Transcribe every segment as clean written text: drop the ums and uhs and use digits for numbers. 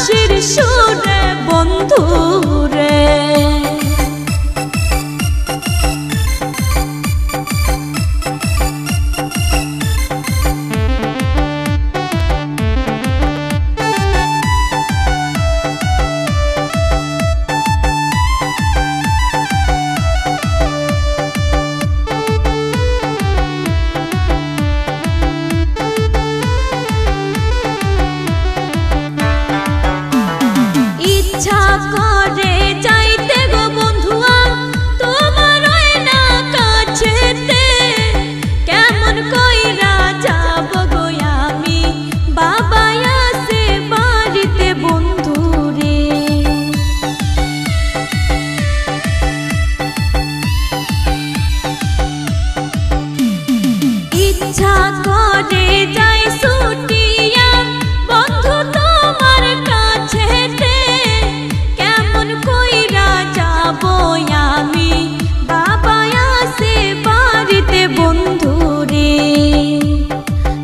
বাঁশির সুরে বন্ধুরে। ইচ্ছা করে যাইতে গো বন্ধুয়া তোমার ওই না কাছেতে, কেমন কইরা যাব গো আমি বাবা আছে বাড়িতে বন্ধুরে। ইচ্ছা করে যাই ছুটিয়া বন্ধু তোমার কাছেতে, কেমন কইরা যাব আমি বাবা আছে বাড়িতে বন্ধুরে।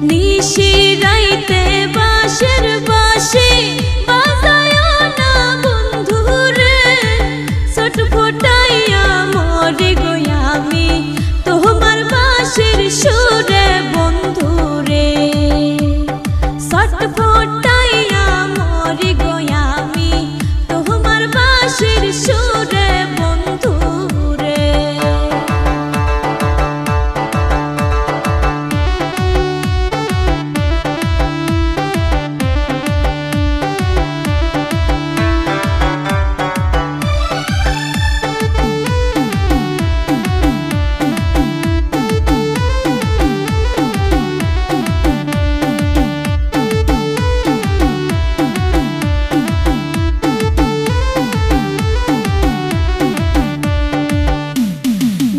নিশি রাইতে বাঁশের বাঁশি বাজায় না বন্ধুরে, ছোট ফোটাইয়া মরে গো আমি তোমার বাঁশির সুরে বন্ধুরে। ছোট ফোটাইয়া মরে গো আমি তোমার বাঁশির সুরে বন্ধুরে।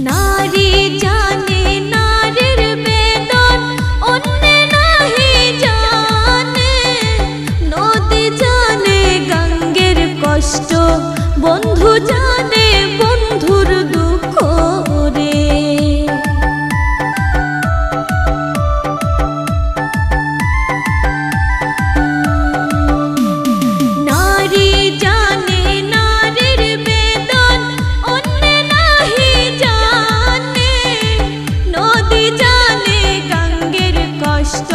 নারী জানে নারীর বেদন, অন্যে নাহি জানে। নদী জানে গঙ্গের কষ্ট, বন্ধু জানে বন্ধুর দুঃখ রে। নারী জানে নারীর বেদন, অন্যে নাহি জানে। নদী জানে গঙ্গের কষ্ট,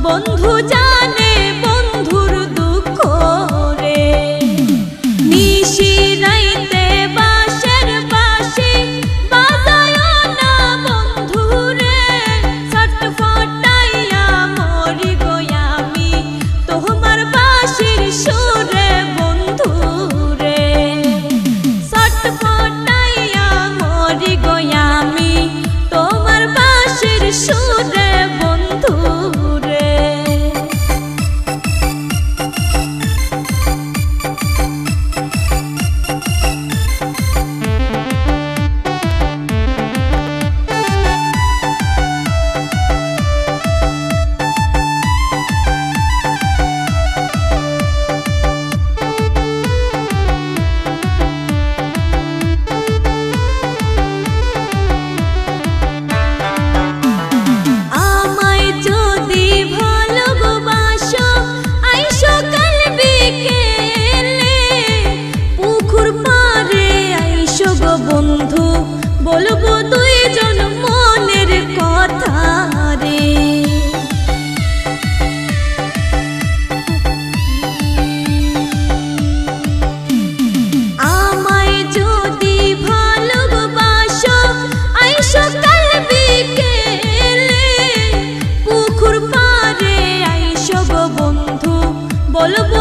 বন্ধু জানে বন্ধুর দুঃখ রে। নিশি রাইতে বাঁশের বাঁশি বাজায় না বন্ধুরে, ছটফটাইয়া মরি গো আমি তোমার বাঁশির সুরে বন্ধুরে। ছটফটাইয়া মরি গো আমি তোমার বাঁশির সুরে বন্ধুরে। আমায় যদি ভালোবাসো আইসো কাল বিকেলে, পুকুর পাড়ে আইসো গো বন্ধু বলবো দুইজন মনের কথা রে। আমায় যদি ভালোবাসো আইসো কাল বিকেলে, পুকুর পাড়ে আইসো গো বন্ধু বলবো